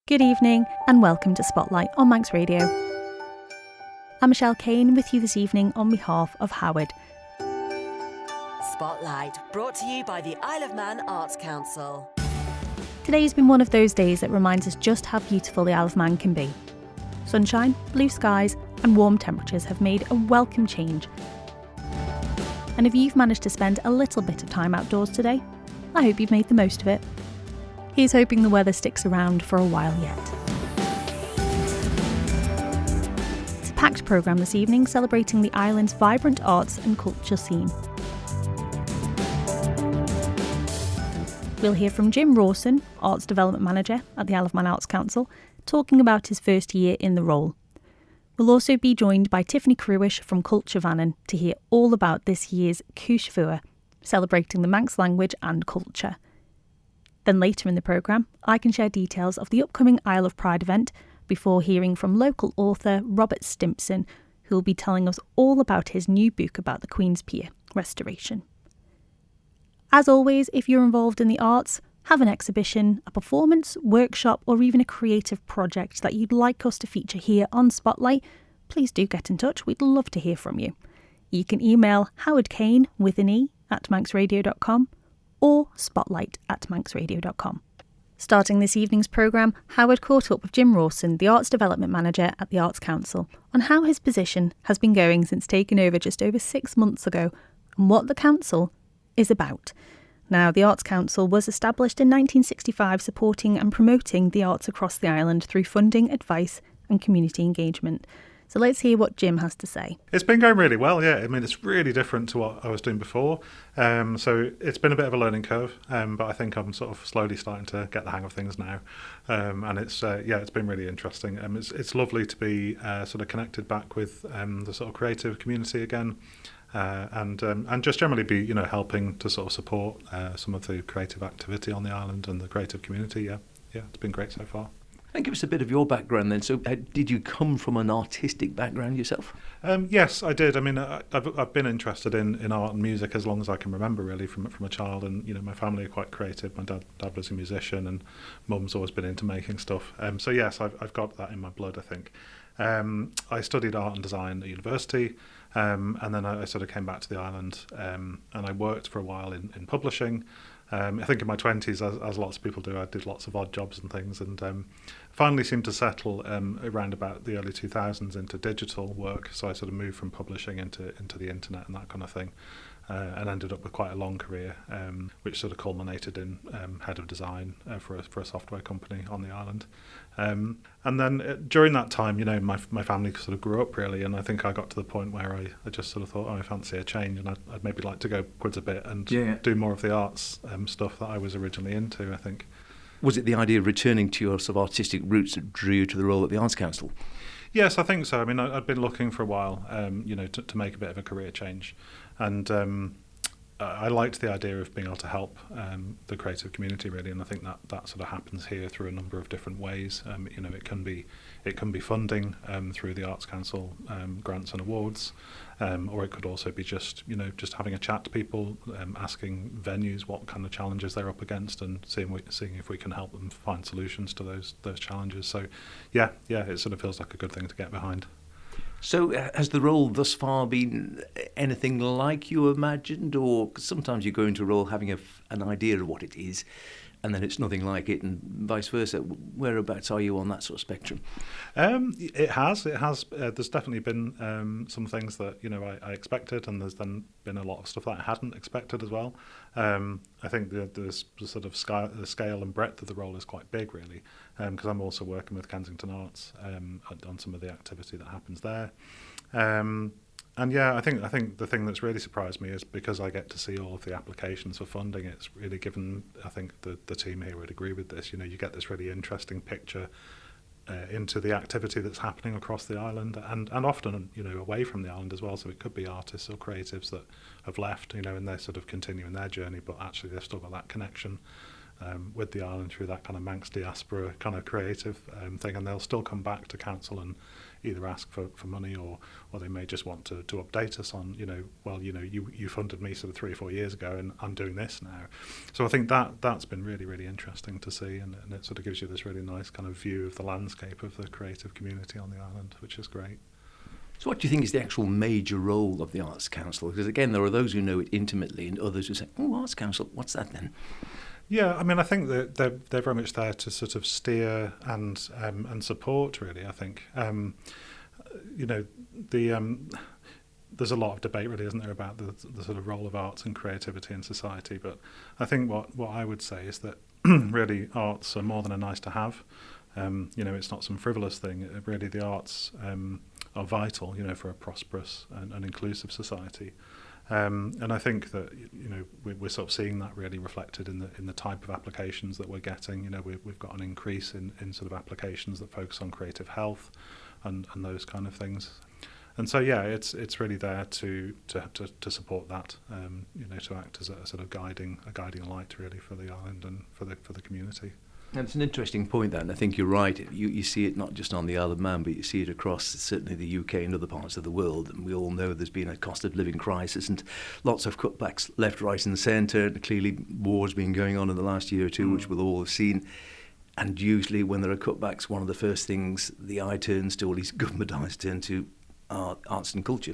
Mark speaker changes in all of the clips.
Speaker 1: Good evening and welcome to Spotlight on Manx Radio. I'm Michelle Cain with you this evening on behalf of Howard.
Speaker 2: Spotlight, brought to you by the Isle of Man Arts Council.
Speaker 1: Today has been one of those days that reminds us just how beautiful the Isle of Man can be. Sunshine, blue skies and warm temperatures have made a welcome change. And if you've managed to spend a little bit of time outdoors today, I hope you've made the most of it. Here's hoping the weather sticks around for a while yet. It's a packed programme this evening celebrating the island's vibrant arts and culture scene. We'll hear from Jim Rawson, Arts Development Manager at the Isle of Man Arts Council, talking about his first year in the role. We'll also be joined by Tiffany Kerruish from Culture Vannin to hear all about this year's Cooish Vooar, celebrating the Manx language and culture. Then later in the programme, I can share details of the upcoming Isle of Pride event before hearing from local author Robert Stimpson, who will be telling us all about his new book about the Queen's Pier restoration. As always, if you're involved in the arts, have an exhibition, a performance, workshop or even a creative project that you'd like us to feature here on Spotlight, please do get in touch. We'd love to hear from you. You can email Howard Cain with an E at manxradio.com or spotlight@manxradio.com. Starting this evening's programme, Howard caught up with Jim Rawson, the Arts Development Manager at the Arts Council, on how his position has been going since taking over just over 6 months ago and what the council is about. Now, the Arts Council was established in 1965 supporting and promoting the arts across the island through funding, advice and community engagement. So let's hear what Jim has to say.
Speaker 3: It's been going really well, yeah. I mean, it's really different to what I was doing before. So it's been a bit of a learning curve, but I think I'm sort of slowly starting to get the hang of things now. And it's been really interesting. It's lovely to be sort of connected back with the sort of creative community again. And just generally be, helping to sort of support some of the creative activity on the island and the creative community. Yeah, it's been great so far.
Speaker 4: And give us a bit of your background then. So did you come from an artistic background yourself?
Speaker 3: Yes, I did. I mean, I've been interested in art and music as long as I can remember, really, from a child. And, my family are quite creative. My dad was a musician and mum's always been into making stuff. So, yes, I've got that in my blood, I think. I studied art and design at university, and then I sort of came back to the island, and I worked for a while in publishing. I think in my 20s, as lots of people do, I did lots of odd jobs and things, and finally seemed to settle around about the early 2000s into digital work. So I sort of moved from publishing into the internet and that kind of thing, and ended up with quite a long career, which sort of culminated in head of design for a software company on the island. And then during that time, my family sort of grew up really, and I think I got to the point where I just sort of thought, I fancy a change, and I'd maybe like to go upwards a bit and do more of the arts stuff that I was originally into, I think.
Speaker 4: Was it the idea of returning to your sort of artistic roots that drew you to the role at the Arts Council?
Speaker 3: Yes, I think so. I mean, I'd been looking for a while, to make a bit of a career change, and I liked the idea of being able to help the creative community really, and I think that sort of happens here through a number of different ways. It can be funding through the Arts Council grants and awards, or it could also be just having a chat to people, asking venues what kind of challenges they're up against, and seeing if we can help them find solutions to those challenges. So yeah, it sort of feels like a good thing to get behind.
Speaker 4: So has the role thus far been anything like you imagined, or 'cause sometimes you go into a role having an idea of what it is and then it's nothing like it, and vice versa? Whereabouts are you on that sort of spectrum?
Speaker 3: It has. There's definitely been some things that I expected, and there's then been a lot of stuff that I hadn't expected as well. I think the sort of the scale and breadth of the role is quite big, really, because I'm also working with Kensington Arts on some of the activity that happens there. And yeah, I think the thing that's really surprised me is because I get to see all of the applications for funding, it's really given, I think the team here would agree with this, you get this really interesting picture into the activity that's happening across the island, and often, away from the island as well. So it could be artists or creatives that have left, and they're sort of continuing their journey, but actually they've still got that connection with the island through that kind of Manx diaspora kind of creative thing, and they'll still come back to council and either ask for money or they may just want to update us on, you funded me sort of 3 or 4 years ago and I'm doing this now. So I think that's been really, really interesting to see, and it sort of gives you this really nice kind of view of the landscape of the creative community on the island, which is great.
Speaker 4: So what do you think is the actual major role of the Arts Council? Because again, there are those who know it intimately and others who say, oh, Arts Council, what's that then?
Speaker 3: Yeah, I mean, I think that they're very much there to sort of steer and support, really. I think, there's a lot of debate, really, isn't there, about the sort of role of arts and creativity in society. But I think what I would say is that really arts are more than a nice to have. It's not some frivolous thing. Really, the arts are vital, for a prosperous and inclusive society. And I think that we're sort of seeing that really reflected in the type of applications that we're getting. We've got an increase in sort of applications that focus on creative health and those kind of things. And so it's really there to support that, to act as a sort of guiding light really for the island and for the community.
Speaker 4: And it's an interesting point, that, and I think you're right. You see it not just on the Isle of Man, but you see it across certainly the UK and other parts of the world. And we all know there's been a cost of living crisis and lots of cutbacks left, right and centre. Clearly war's been going on in the last year or two, which we'll all have seen. And usually when there are cutbacks, one of the first things the eye turns to, or at least government eyes turn to, are arts and culture.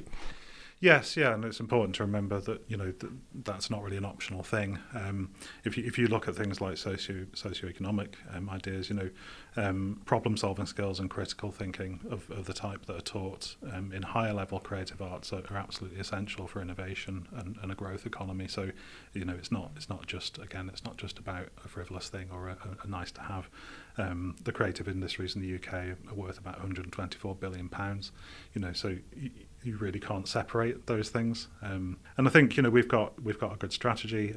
Speaker 3: Yes, yeah, and it's important to remember that that's not really an optional thing. If you look at things like socioeconomic ideas, problem-solving skills and critical thinking of the type that are taught in higher level creative arts are absolutely essential for innovation and a growth economy. So, it's not just about a frivolous thing or a nice to have. The creative industries in the UK are worth about £124 billion. So you really can't separate those things. And I think we've got a good strategy.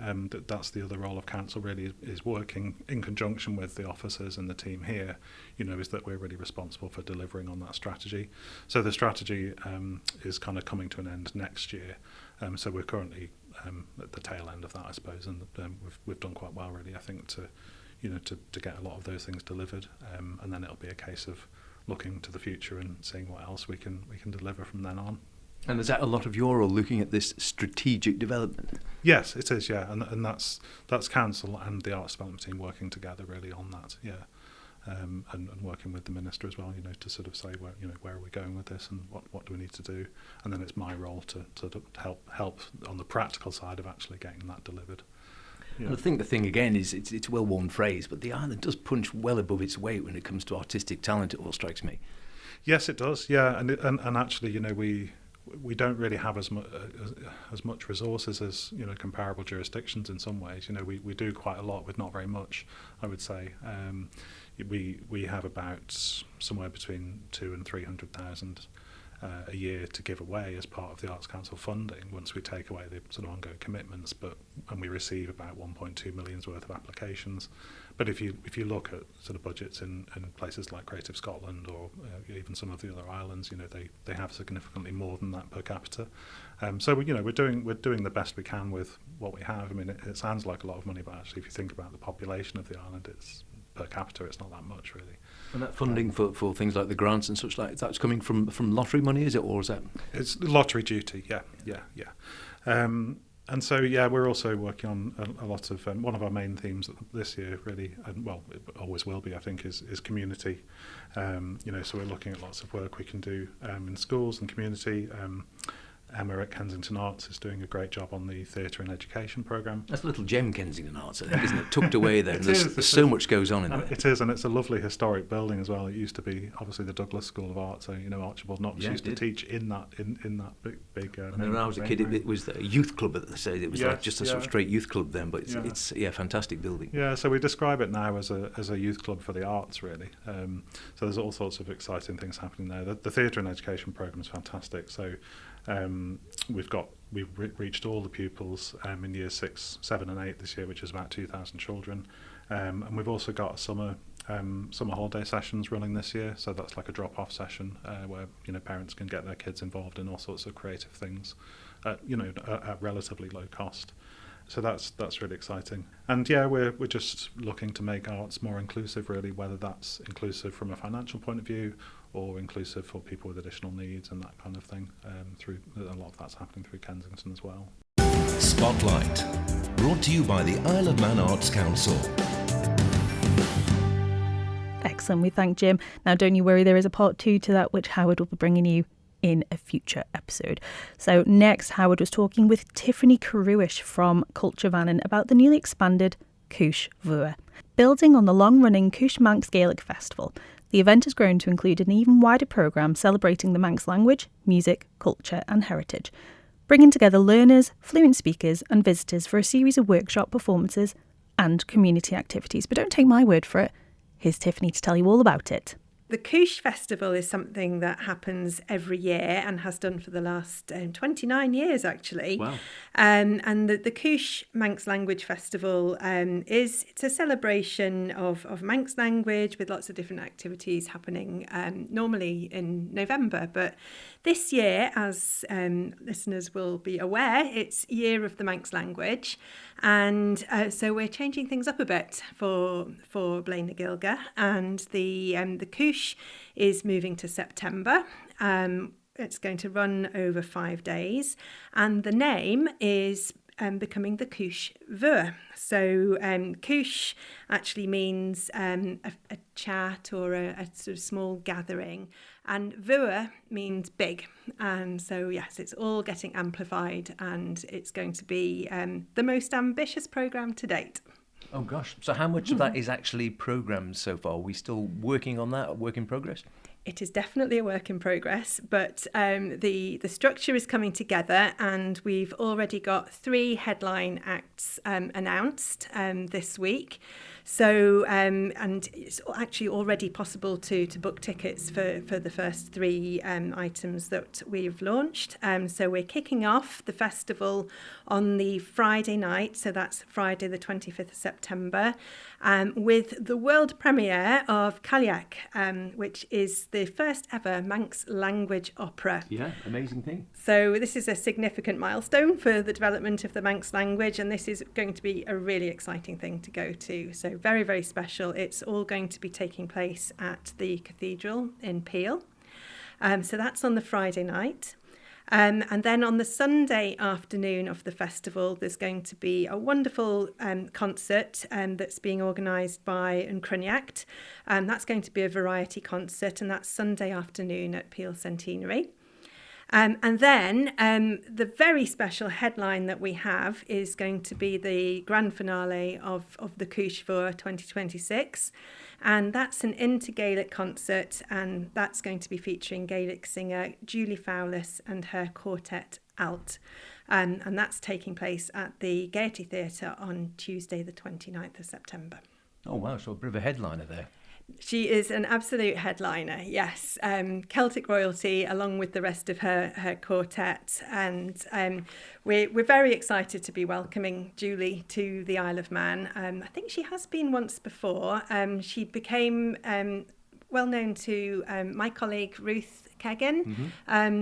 Speaker 3: That's the other role of council really is working in conjunction with the officers and the team here. Is that we're really responsible for delivering on that strategy. So the strategy is kind of coming to an end next year. So we're currently at the tail end of that, I suppose, and we've done quite well really. I think to get a lot of those things delivered, and then it'll be a case of looking to the future and seeing what else we can deliver from then on.
Speaker 4: And is that a lot of your role, looking at this strategic development?
Speaker 3: Yes, it is. Yeah, and that's council and the arts development team working together really on that. Yeah, and working with the minister as well. To sort of say where are we going with this and what do we need to do, and then it's my role to help on the practical side of actually getting that delivered. Yeah.
Speaker 4: And I think the thing again is it's a well-worn phrase, but the island does punch well above its weight when it comes to artistic talent. It all strikes me. Yes,
Speaker 3: it does. Yeah, and actually, we don't really have as much resources as comparable jurisdictions in some ways. We do quite a lot with not very much, I would say. We have about somewhere between 200,000 and 300,000 a year to give away as part of the Arts Council funding once we take away the sort of ongoing commitments, and we receive about 1.2 million's worth of applications. But if you look at sort of budgets in places like Creative Scotland or even some of the other islands, they have significantly more than that per capita. So we're doing the best we can with what we have. I mean, it sounds like a lot of money, but actually, if you think about the population of the island, it's per capita, it's not that much really.
Speaker 4: And that funding for things like the grants and such like that's coming from lottery money, is it, or is that?
Speaker 3: It's lottery duty, yeah. And so we're also working on a lot of one of our main themes this year really, and well, it always will be, I think, is community. So we're looking at lots of work we can do in schools and community. Emma at Kensington Arts is doing a great job on the theatre and education programme.
Speaker 4: That's a little gem, Kensington Arts, I think, isn't it? Tucked away there. There's so much goes on in there.
Speaker 3: It is, and it's a lovely historic building as well. It used to be obviously the Douglas School of Art, so Archibald Knox used to teach in that big.
Speaker 4: And when I was a kid, it was a youth club. They said it was like just a sort of straight youth club then, but it's a fantastic building.
Speaker 3: Yeah, so we describe it now as a youth club for the arts, really. So there's all sorts of exciting things happening there. The theatre and education programme is fantastic. So. We've reached all the pupils in years 6, 7 and 8 this year, which is about 2,000 children, and we've also got summer holiday sessions running this year. So that's like a drop-off session where parents can get their kids involved in all sorts of creative things, at relatively low cost. So that's really exciting. And yeah, we're just looking to make arts more inclusive, really, whether that's inclusive from a financial point of view or inclusive for people with additional needs and that kind of thing. Through a lot of that's happening through Kensington as well.
Speaker 5: Spotlight, brought to you by the Isle of Man Arts Council.
Speaker 1: Excellent, we thank Jim. Now don't you worry, there is a part 2 to that which Howard will be bringing you in a future episode. So next, Howard was talking with Tiffany Kerruish from Culture Vannin about the newly expanded Cooish Vooar. Building on the long-running Cooish Manx Gaelic Festival, the event has grown to include an even wider programme celebrating the Manx language, music, culture and heritage, bringing together learners, fluent speakers and visitors for a series of workshop performances and community activities. But don't take my word for it. Here's Tiffany to tell you all about it.
Speaker 6: The Cooish Festival is something that happens every year and has done for the last 29 years, actually.
Speaker 4: Wow.
Speaker 6: And the Cooish Manx Language Festival it's a celebration of Manx language with lots of different activities happening normally in November. But this year, as listeners will be aware, it's Year of the Manx Language. And so we're changing things up a bit for Blaine na Gaeilge, and the Cooish is moving to September. It's going to run over 5 days, and the name is becoming the Cooish Vooar. So Cooish actually means a chat or a sort of small gathering, and Vooar means big. And so yes, it's all getting amplified, and it's going to be the most ambitious programme to date.
Speaker 4: Oh gosh, so how much of that is actually programmed so far? Are we still working on that, a work in progress?
Speaker 6: It is definitely a work in progress, but the structure is coming together, and we've already got 3 headline acts announced this week. So, and it's actually already possible to book tickets for the first 3 items that we've launched. So we're kicking off the festival on the Friday night, so that's Friday the 25th of September, with the world premiere of Cailleach, which is the first ever Manx language opera.
Speaker 4: Yeah, amazing thing.
Speaker 6: So this is a significant milestone for the development of the Manx language, and this is going to be a really exciting thing to go to. So very, very special. It's all going to be taking place at the cathedral in Peel. So that's on the Friday night. And then on the Sunday afternoon of the festival, there's going to be a wonderful concert that's being organised by Cooish. That's going to be a variety concert, and that's Sunday afternoon at Peel Centenary. And then the very special headline that we have is going to be the grand finale of the Cooish Vooar 2026. And that's an inter-Gaelic concert, and that's going to be featuring Gaelic singer Julie Fowlis and her quartet Alt. And that's taking place at the Gaiety Theatre on Tuesday the 29th of September.
Speaker 4: Oh wow, so a bit of a headliner there.
Speaker 6: She is an absolute headliner, yes. Celtic royalty along with the rest of her quartet. And we're very excited to be welcoming Julie to the Isle of Man. I think she has been once before. She became well known to my colleague Ruth Keggin,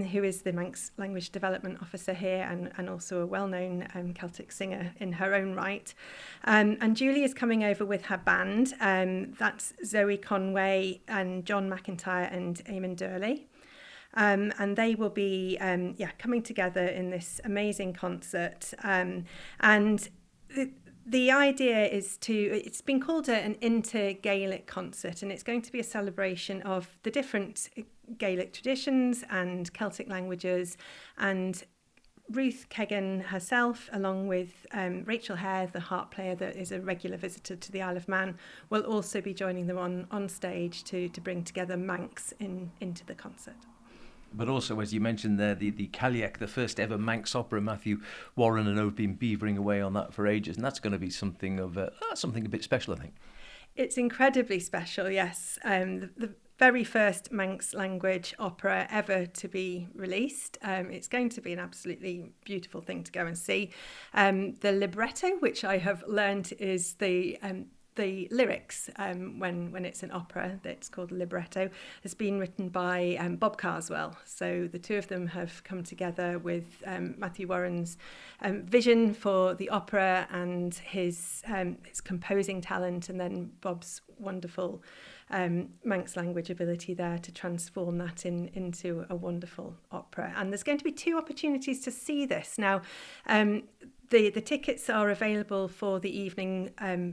Speaker 6: who is the Manx Language Development Officer here and also a well-known Celtic singer in her own right. And Julie is coming over with her band. That's Zoe Conway and John McIntyre and Eamon Durley. And they will be coming together in this amazing concert. And the idea is it's been called an inter-Gaelic concert, and it's going to be a celebration of the different Gaelic traditions and Celtic languages. And Ruth Keggin herself, along with Rachel Hare, the harp player that is a regular visitor to the Isle of Man, will also be joining them on stage to bring together Manx into the concert.
Speaker 4: But also, as you mentioned there, the Cailleach, the first ever Manx opera. Matthew Warren and I have been beavering away on that for ages, and that's going to be something of something a bit special, I think.
Speaker 6: It's incredibly special, yes. The very first Manx language opera ever to be released. It's going to be an absolutely beautiful thing to go and see. The libretto, which I have learned is the the lyrics, when it's an opera that's called a libretto, has been written by Bob Carswell. So the two of them have come together with Matthew Warren's vision for the opera and his composing talent, and then Bob's wonderful Manx language ability there to transform that into a wonderful opera. And there's going to be 2 opportunities to see this. Now, the tickets are available for the evening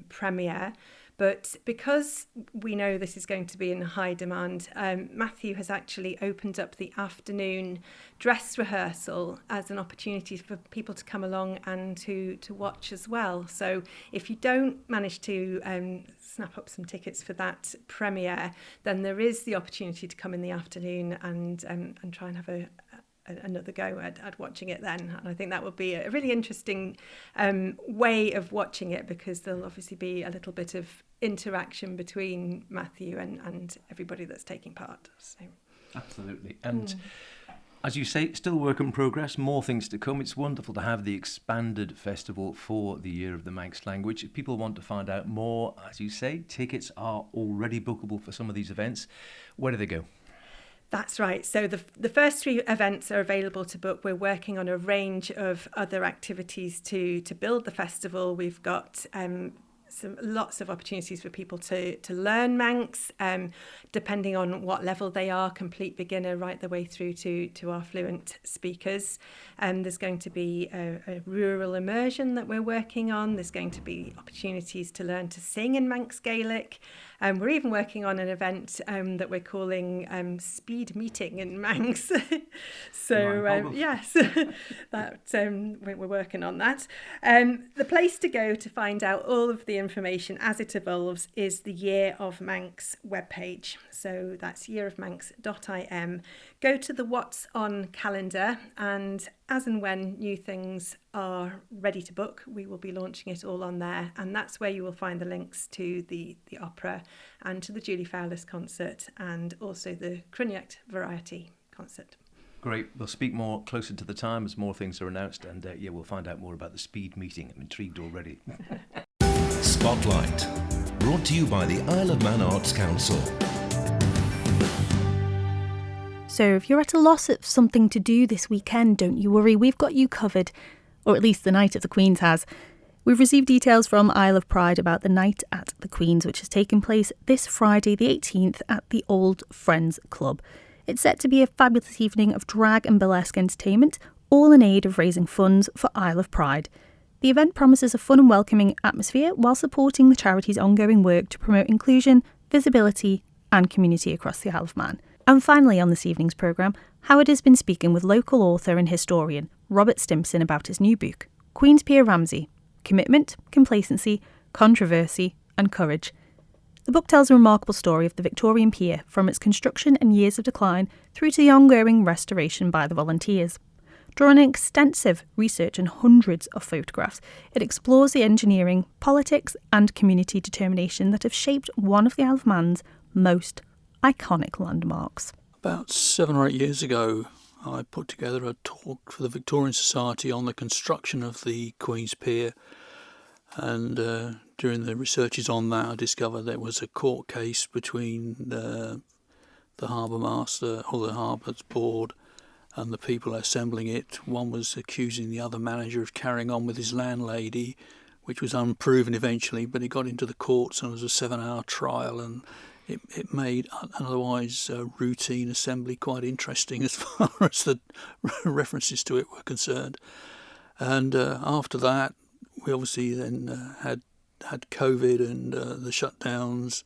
Speaker 6: premiere, but because we know this is going to be in high demand, Matthew has actually opened up the afternoon dress rehearsal as an opportunity for people to come along and to watch as well. So if you don't manage to snap up some tickets for that premiere, then there is the opportunity to come in the afternoon and try and have another go at watching it then. And I think that would be a really interesting way of watching it, because there'll obviously be a little bit of interaction between Matthew and everybody that's taking part. So.
Speaker 4: Absolutely. And as you say, still work in progress, more things to come. It's wonderful to have the expanded festival for the Year of the Manx Language. If people want to find out more, as you say, tickets are already bookable for some of these events. Where do they go?
Speaker 6: That's right. So the first 3 events are available to book. We're working on a range of other activities to build the festival. We've got lots of opportunities for people to learn Manx, depending on what level they are, complete beginner right the way through to our fluent speakers. There's going to be a rural immersion that we're working on. There's going to be opportunities to learn to sing in Manx Gaelic. We're even working on an event that we're calling Speed Meeting in Manx. So, yes, that we're working on that. The place to go to find out all of the information as it evolves is the Year of Manx webpage. So that's yearofmanx.im. Go to the What's On calendar, and as and when new things are ready to book, we will be launching it all on there. And that's where you will find the links to the opera and to the Julie Fowlis concert, and also the Cruineacht Variety concert.
Speaker 4: Great. We'll speak more closer to the time as more things are announced, and we'll find out more about the speed meeting. I'm intrigued already.
Speaker 5: Spotlight, brought to you by the Isle of Man Arts Council.
Speaker 1: So if you're at a loss of something to do this weekend, don't you worry, we've got you covered. Or at least the Night at the Queen's has. We've received details from Isle of Pride about the Night at the Queen's, which is taking place this Friday the 18th at the Old Friends Club. It's set to be a fabulous evening of drag and burlesque entertainment, all in aid of raising funds for Isle of Pride. The event promises a fun and welcoming atmosphere while supporting the charity's ongoing work to promote inclusion, visibility and community across the Isle of Man. And finally on this evening's programme, Howard has been speaking with local author and historian Robert Stimpson about his new book, Queen's Pier Ramsey, Commitment, Complacency, Controversy and Courage. The book tells a remarkable story of the Victorian pier from its construction and years of decline through to the ongoing restoration by the volunteers. Drawing on extensive research and hundreds of photographs, it explores the engineering, politics and community determination that have shaped one of the Isle of Man's most iconic landmarks.
Speaker 7: About 7 or 8 years ago, I put together a talk for the Victorian Society on the construction of the Queen's Pier, and during the researches on that I discovered there was a court case between the harbour master or the harbour's board and the people assembling it. One was accusing the other manager of carrying on with his landlady, which was unproven eventually, but it got into the courts and it was a 7-hour trial, and it made an otherwise routine assembly quite interesting as far as the references to it were concerned. And after that, we obviously then had COVID and the shutdowns,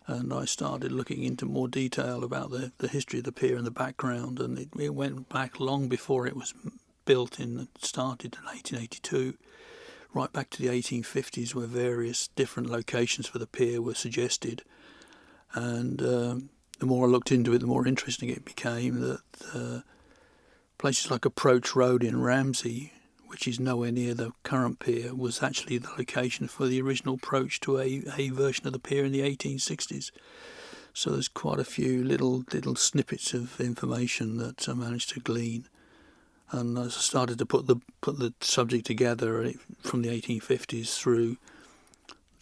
Speaker 7: and I started looking into more detail about the history of the pier and the background, and it went back long before it was built started in 1882, right back to the 1850s, where various different locations for the pier were suggested. And the more I looked into it, the more interesting it became that places like Approach Road in Ramsey, which is nowhere near the current pier, was actually the location for the original approach to a version of the pier in the 1860s. So there's quite a few little snippets of information that I managed to glean. And as I started to put the subject together from the 1850s through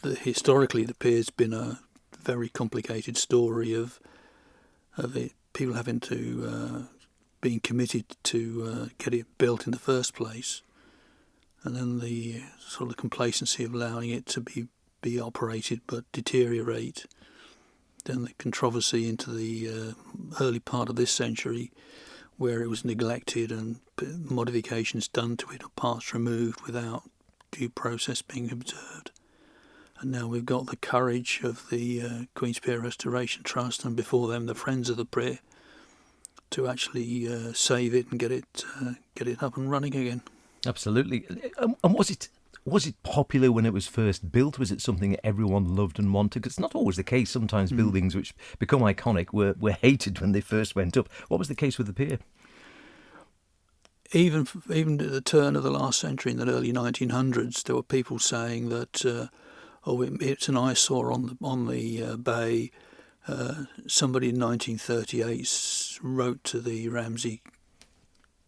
Speaker 7: historically the pier's been a very complicated story of it, people having to being committed to get it built in the first place, and then the sort of complacency of allowing it to be operated but deteriorate. Then the controversy into the early part of this century, where it was neglected and modifications done to it or parts removed without due process being observed. And now we've got the courage of the Queen's Pier Restoration Trust, and before them the Friends of the Pier, to actually save it and get it up and running again.
Speaker 4: Absolutely. And was it popular when it was first built? Was it something that everyone loved and wanted? Because it's not always the case. Sometimes buildings which become iconic were hated when they first went up. What was the case with the pier?
Speaker 7: Even at the turn of the last century, in the early 1900s, there were people saying that it's an eyesore on the bay. Somebody in 1938 wrote to the Ramsey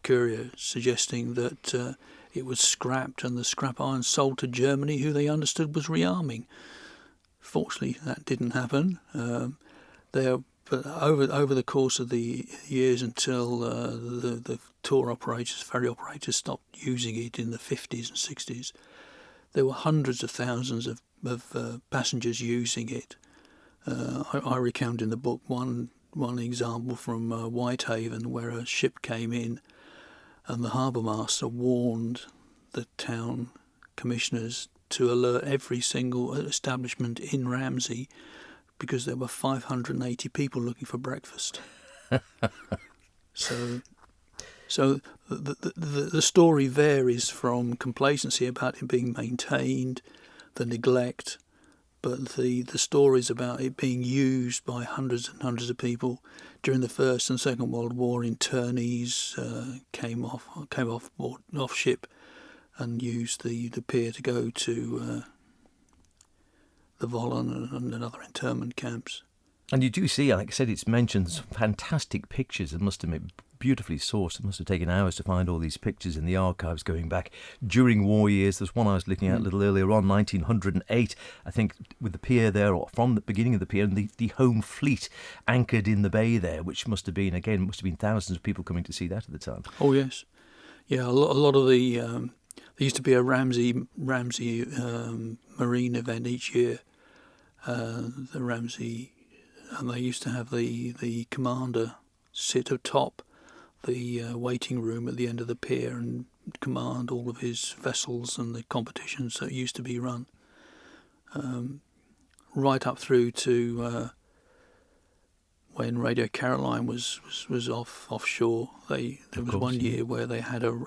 Speaker 7: Courier suggesting that it was scrapped and the scrap iron sold to Germany, who they understood was rearming. Fortunately, that didn't happen. But over the course of the years until the ferry operators stopped using it in the 50s and 60s, there were hundreds of thousands of passengers using it. I recount in the book one example from Whitehaven, where a ship came in and the harbour master warned the town commissioners to alert every single establishment in Ramsey, because there were 580 people looking for breakfast. So the story varies from complacency about it being maintained, the neglect, but the stories about it being used by hundreds and hundreds of people during the First and Second World War. Internees came off ship and used the pier to go to the Vollen and other internment camps.
Speaker 4: And you do see, like I said, it's mentioned some fantastic pictures. It must have been beautifully sourced. It must have taken hours to find all these pictures in the archives going back during war years. There's one I was looking at a little earlier on, 1908, I think, with the pier there, or from the beginning of the pier, and the home fleet anchored in the bay there, which must have been thousands of people coming to see that at the time.
Speaker 7: Oh, yes. Yeah, a lot of the... there used to be a Ramsey marine event each year. The Ramsey... And they used to have the commander sit atop the waiting room at the end of the pier and command all of his vessels and the competitions that used to be run. Right up through to when Radio Caroline was offshore. There was one year where they had a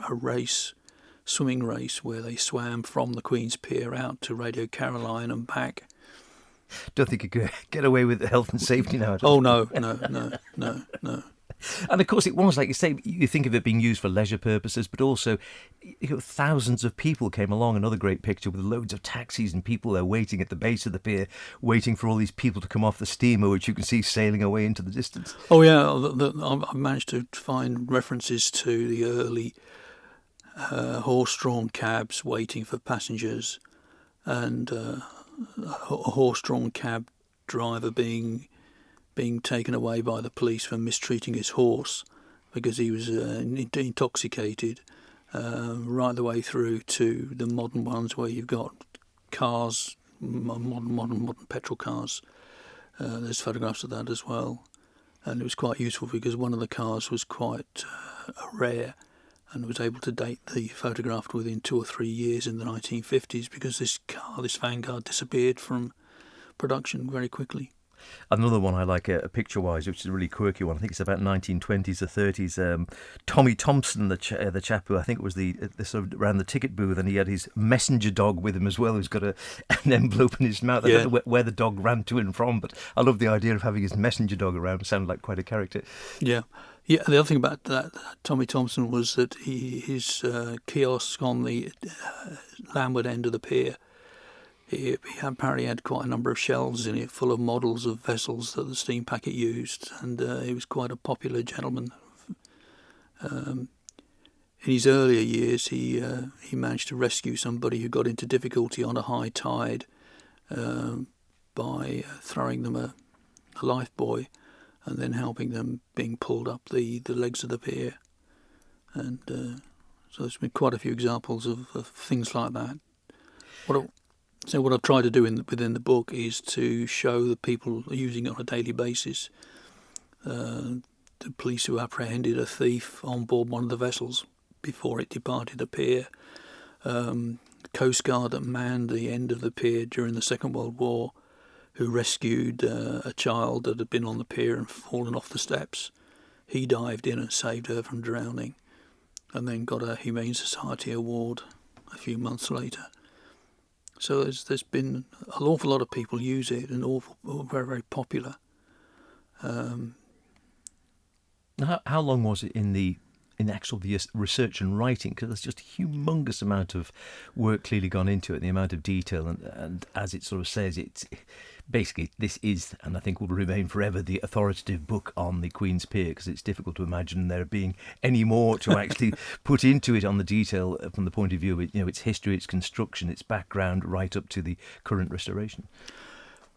Speaker 7: swimming race, where they swam from the Queen's Pier out to Radio Caroline and back.
Speaker 4: Don't think you could get away with the health and safety now.
Speaker 7: Oh, no.
Speaker 4: And of course it was, like you say, you think of it being used for leisure purposes, but also thousands of people came along. Another great picture with loads of taxis and people there waiting at the base of the pier, waiting for all these people to come off the steamer, which you can see sailing away into the distance.
Speaker 7: Oh, yeah. I've managed to find references to the early horse-drawn cabs waiting for passengers, and a horse-drawn cab driver being taken away by the police for mistreating his horse because he was intoxicated, right the way through to the modern ones where you've got cars, modern petrol cars. There's photographs of that as well, and it was quite useful because one of the cars was quite rare and was able to date the photograph within 2 or 3 years in the 1950s, because this Vanguard, disappeared from production very quickly.
Speaker 4: Another one I like, picture-wise, which is a really quirky one. I think it's about 1920s or 30s. Tommy Thompson, the chap who I think was the sort of ran the ticket booth, and he had his messenger dog with him as well, who's got an envelope in his mouth. I don't know where the dog ran to and from, but I love the idea of having his messenger dog around. It sounded like quite a character.
Speaker 7: Yeah. Yeah, the other thing about that, Tommy Thompson, was that his kiosk on the landward end of the pier, he apparently had quite a number of shelves in it full of models of vessels that the steam packet used, and he was quite a popular gentleman. In his earlier years, he managed to rescue somebody who got into difficulty on a high tide, by throwing them a life buoy and then helping them being pulled up the legs of the pier. And so there's been quite a few examples of things like that. What I've tried to do within the book is to show that people are using it on a daily basis. The police who apprehended a thief on board one of the vessels before it departed the pier. Coast Guard that manned the end of the pier during the Second World War, who rescued a child that had been on the pier and fallen off the steps. He dived in and saved her from drowning, and then got a Humane Society award a few months later. So there's been an awful lot of people use it, and very, very popular.
Speaker 4: How long was it in the research and writing? Because there's just a humongous amount of work clearly gone into it, the amount of detail, and as it sort of says, it's basically, this is, and I think will remain forever, the authoritative book on the Queen's Pier, because it's difficult to imagine there being any more to actually put into it on the detail from the point of view of its history, its construction, its background, right up to the current restoration.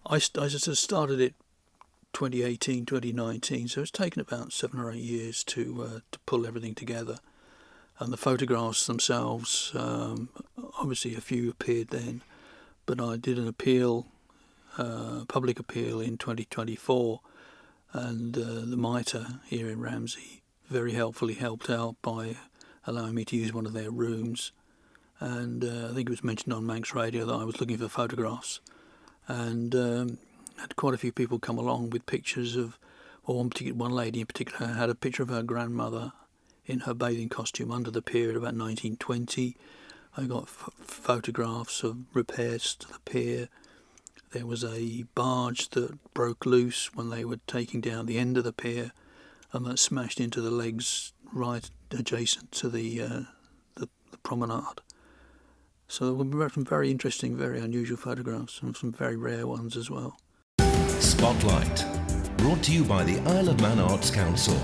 Speaker 7: I just started it 2018, 2019, so it's taken about 7 or 8 years to pull everything together. And the photographs themselves, obviously a few appeared then, but I did an appeal, public appeal in 2024, and the Mitre here in Ramsey very helpfully helped out by allowing me to use one of their rooms. And I think it was mentioned on Manx Radio that I was looking for photographs, and had quite a few people come along with pictures of, or one lady in particular had a picture of her grandmother in her bathing costume under the pier at about 1920. I got photographs of repairs to the pier. There was a barge that broke loose when they were taking down the end of the pier, and that smashed into the legs right adjacent to the promenade. So there were some very interesting, very unusual photographs, and some very rare ones as well.
Speaker 5: Spotlight, brought to you by the Isle of Man Arts Council.